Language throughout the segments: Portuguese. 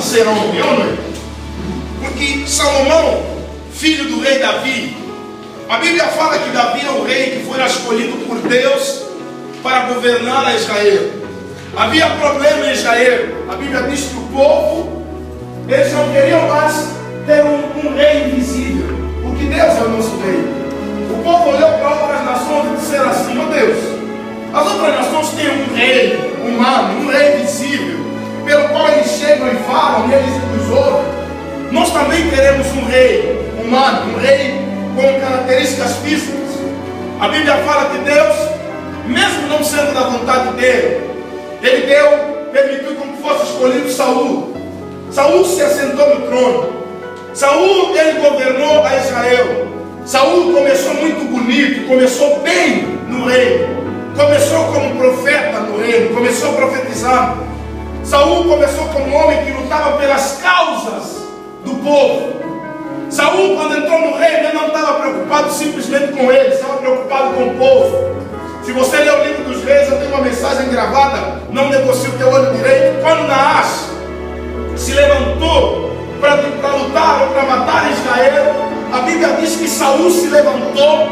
ser homem, ou não é? Porque Salomão, filho do rei Davi, a Bíblia fala que Davi é o rei que foi escolhido por Deus para governar a Israel. Havia problema em Israel. A Bíblia diz que o povo, eles não queriam mais ter um rei invisível, porque Deus é o nosso rei. O povo olhou para outras nações e disseram assim: meu Deus, as outras nações têm um rei humano, um rei visível, pelo qual eles chegam e falam e eles nos ouvem. Nós também queremos um rei humano, um rei com características físicas. A Bíblia fala que Deus, mesmo não sendo da vontade dele, ele permitiu que fosse escolhido Saul. Saul se assentou no trono. Saul, ele governou a Israel. Saul começou muito bonito, começou bem no reino. Começou como profeta no reino, começou profetizando. Saul começou como um homem que lutava pelas causas do povo. Saul, quando entrou no reino, ele não estava preocupado simplesmente com ele, estava preocupado com o povo. Se você ler o livro dos reis, eu tenho uma mensagem gravada: não negocie o teu olho direito. Quando Naás se levantou para lutar ou para matar Israel, a Bíblia diz que Saul se levantou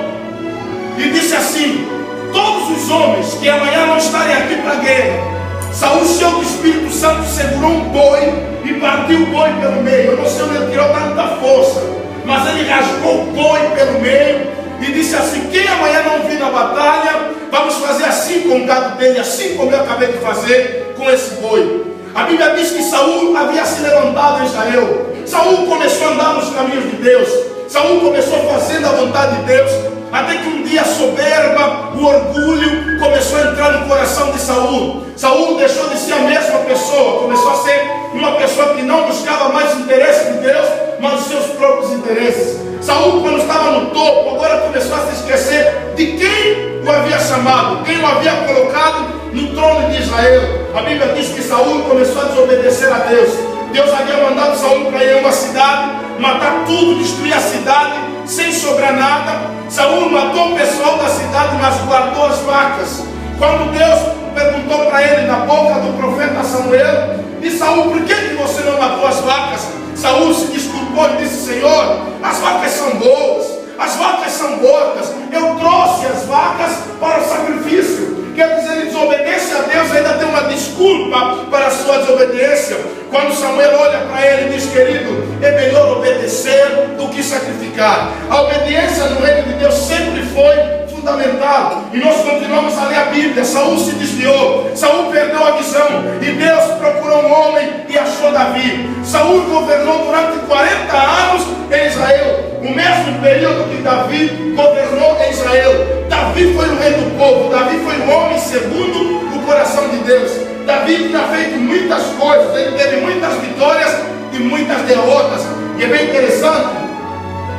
e disse assim: todos os homens que amanhã não estarem aqui para a guerra. Saul, cheio do Espírito Santo, segurou um boi e partiu o boi pelo meio. Eu não sei onde ele tirou tanta força, mas ele rasgou o boi pelo meio e disse assim: quem amanhã não vir na batalha, vamos fazer assim com o gado dele, assim como eu acabei de fazer com esse boi. A Bíblia diz que Saul havia se levantado em Israel. Saul começou a andar nos caminhos de Deus. Saul começou fazendo a vontade de Deus, até que um dia a soberba, o orgulho começou a entrar no coração de Saul. Saul deixou de ser a mesma pessoa, começou a ser uma pessoa que não buscava mais o interesse de Deus, mas os seus próprios interesses. Saul, quando estava no topo, agora começou a se esquecer de quem o havia chamado, quem o havia colocado no trono de Israel. A Bíblia diz que Saul começou a desobedecer a Deus. Deus havia mandado Saul para ir a uma cidade, matar tudo, destruir a cidade, sem sobrar nada. Saul matou o pessoal da cidade, mas guardou as vacas. Quando Deus perguntou para ele, na boca do profeta Samuel: e Saul, por que você não matou as vacas? Saul se desculpou e disse: Senhor, as vacas são boas, as vacas são gordas, eu trouxe as vacas para o sacrifício. Quer dizer, ele desobedece a Deus, ainda tem uma desculpa para a sua desobediência. Quando Samuel olha para ele e diz: querido, é melhor obedecer do que sacrificar. A obediência no reino de Deus sempre foi fundamental. E nós continuamos a ler a Bíblia. Saul se desviou, Saul perdeu a visão, e Deus procurou um homem e achou Davi. Saul governou durante 40 anos em Israel, o mesmo período que Davi governou em Israel. Davi foi o rei do povo, Davi foi o homem segundo o coração de Deus. Davi tinha feito muitas coisas, ele teve muitas vitórias e muitas derrotas. E é bem interessante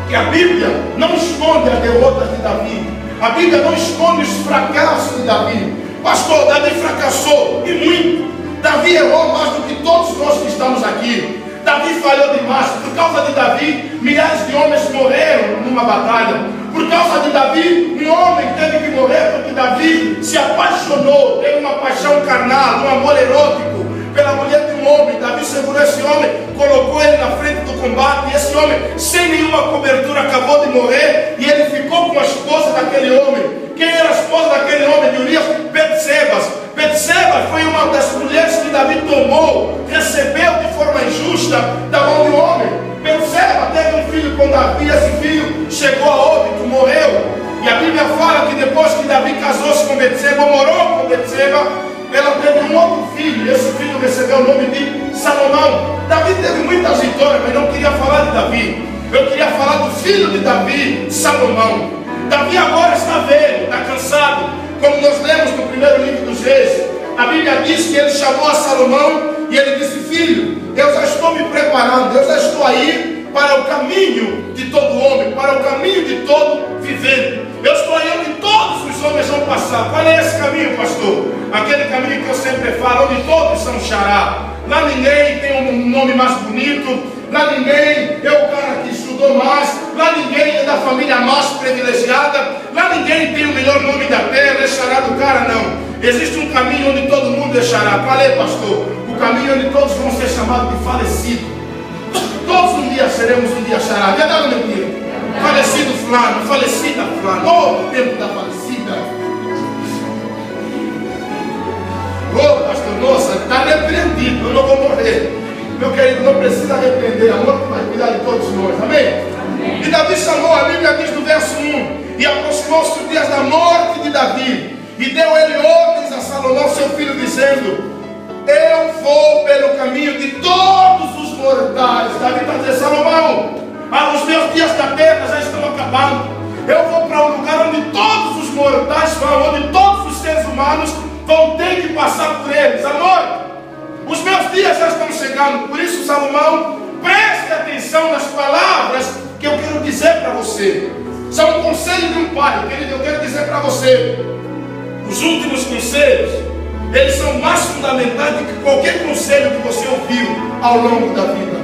que a Bíblia não esconde as derrotas de Davi. A Bíblia não esconde os fracassos de Davi. Pastor, Davi fracassou e muito. Davi errou mais do que todos nós que estamos aqui. Davi falhou demais. Por causa de Davi, milhares de homens morreram numa batalha. Por causa de Davi, um homem teve que morrer porque Davi se apaixonou, teve uma paixão carnal, um amor erótico pela mulher de um homem. Davi segurou esse homem, colocou ele na frente do combate, e esse homem, sem nenhuma cobertura, acabou de morrer, e ele ficou com a esposa daquele homem. Quem era a esposa daquele homem de Urias? Betseba. Betseba foi uma das mulheres que Davi tomou, recebeu de forma injusta da mão do homem. Betseba teve um filho com Davi, esse filho chegou a óbito, morreu. E a Bíblia fala que depois que Davi casou-se com Betseba, morou com Betseba, ela teve um outro filho, e esse filho recebeu o nome de Salomão. Davi teve muitas vitórias, mas não queria falar de Davi. Eu queria falar do filho de Davi, Salomão. Davi agora está velho, está cansado. Como nós lemos no primeiro livro dos Reis, a Bíblia diz que ele chamou a Salomão e ele disse: filho, eu já estou me preparando, eu já estou aí para o caminho de todo homem, para o caminho de todo vivente. Eu estou aí onde todos os homens vão passar. Qual é esse caminho, pastor? Aquele caminho que eu sempre falo, onde todos são xará. Lá ninguém tem um nome mais bonito, lá ninguém é o cara que estudou mais, lá ninguém é da família mais privilegiada, lá ninguém tem o melhor nome da terra, é xará do cara, não. Existe um caminho onde todo mundo é xará. Qual é, pastor? O caminho onde todos vão ser chamados de falecidos. Todos um dia seremos um dia charados. Verdade ou mentira? Falecido fulano, falecida fulano. Oh, tempo da falecida. Oh, pastor, nossa, está repreendido, eu não vou morrer. Meu querido, não precisa arrepender, a morte vai cuidar de todos nós, amém? Amém. E Davi chamou, a Bíblia diz no verso 1, e aproximou-se os dias da morte de Davi, e deu ele ordens a Salomão, seu filho, dizendo: eu vou pelo caminho de todos os mortais. Davi está dizendo: Salomão, os meus dias da terra já estão acabando. Eu vou para um lugar onde todos os mortais vão, onde todos os seres humanos vão ter que passar por eles. Amor, os meus dias já estão chegando. Por isso, Salomão, preste atenção nas palavras que eu quero dizer para você. São um conselho de um pai, querido. Eu quero dizer para você: os últimos conselhos, eles são mais fundamentais do que qualquer conselho que você ouviu ao longo da vida.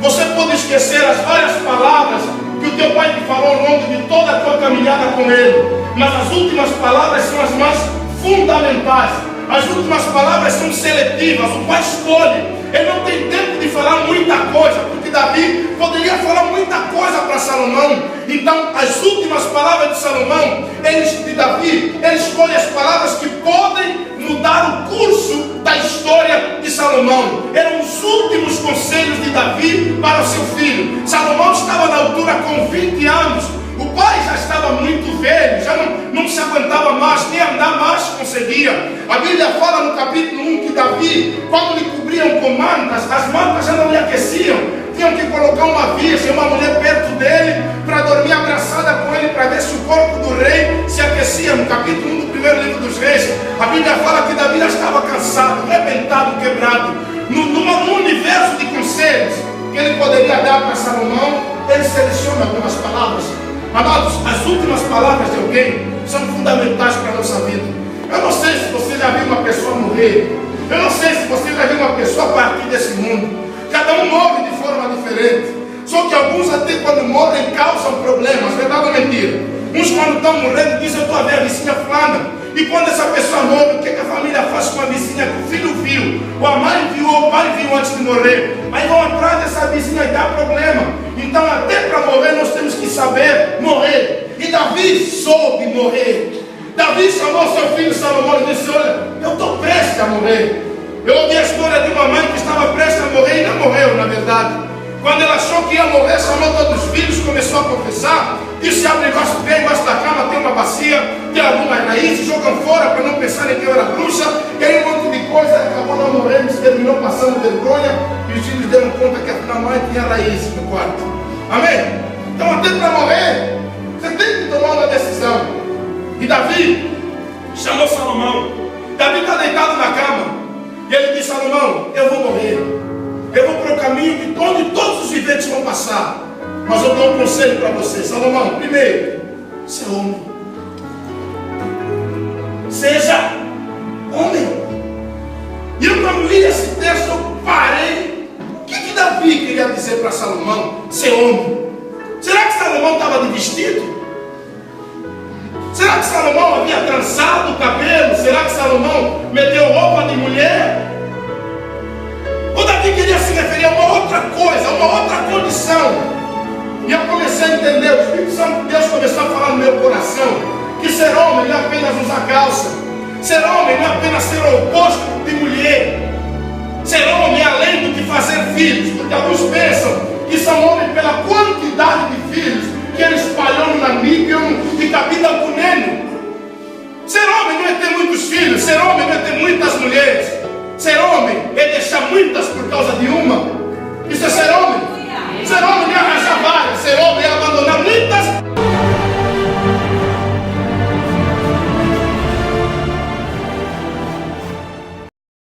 Você pode esquecer as várias palavras que o teu pai te falou ao longo de toda a tua caminhada com ele, mas as últimas palavras são as mais fundamentais. As últimas palavras são seletivas. O pai escolhe. Ele não tem tempo de falar muita coisa, porque Davi poderia falar muita coisa para Salomão. Então, as últimas palavras de Salomão, de Davi, ele escolhe as palavras que podem mudar o curso da história de Salomão. Eram os últimos conselhos de Davi para o seu filho. Salomão estava na altura com 20 anos. O pai já estava muito velho, já não se aguentava mais, nem andar mais conseguia. A Bíblia fala no capítulo 1 que Davi, quando lhe cobriam com mantas, as mantas já não lhe aqueciam. Tinham que colocar uma virgem, uma mulher perto dele, para dormir abraçada com ele, para ver se o corpo do rei se aquecia. No capítulo 1 do primeiro livro dos Reis, a Bíblia fala que Davi já estava cansado, arrebentado, quebrado. No universo de conselhos que ele poderia dar para Salomão, ele seleciona algumas palavras. Amados, as últimas palavras de alguém são fundamentais para a nossa vida. Eu não sei se você já viu uma pessoa morrer. Eu não sei se você já viu uma pessoa partir desse mundo. Cada um morre de forma diferente. Só que alguns até quando morrem causam problemas. Verdade ou mentira? Uns quando estão morrendo dizem: eu estou a ver a vizinha fulana. E quando essa pessoa morre, o que a família faz com a vizinha que o filho viu? Ou a mãe viu, ou o pai viu antes de morrer. Aí vão atrás dessa vizinha e dá problema. Então até para morrer nós temos que saber morrer. E Davi soube morrer. Davi chamou seu filho Salomão e disse: olha, eu estou prestes a morrer. Eu ouvi a história de uma mãe que estava prestes a morrer e não morreu, na verdade. Quando ela achou que ia morrer, chamou todos os filhos, começou a confessar, disse: abre embaixo da cama, tem uma bacia, tem algumas raízes, jogam fora para não pensarem que eu era bruxa, e aí um monte de coisa, acabou não morrendo, terminou passando vergonha, e os filhos deram conta que a mãe tinha raízes no quarto. Amém? Então até para morrer, você tem que tomar uma decisão. E Davi chamou Salomão. Davi está deitado na cama, e ele disse: Salomão, eu vou morrer. Eu vou para o caminho de onde todos os viventes vão passar. Mas eu dou um conselho para você. Salomão, primeiro, seja homem. Seja homem. E eu, quando li esse texto, eu parei. O que Davi queria dizer para Salomão? Ser homem. Será que Salomão estava de vestido? Será que Salomão havia trançado o cabelo? Será que Salomão meteu roupa de mulher? O Davi queria se referir a uma outra coisa, a uma outra condição. E eu comecei a entender, o Espírito Santo de Deus começou a falar no meu coração, que ser homem não é apenas usar calça. Ser homem não é apenas ser o oposto de mulher. Ser homem é além do que fazer filhos, porque alguns pensam que são homens pela quantidade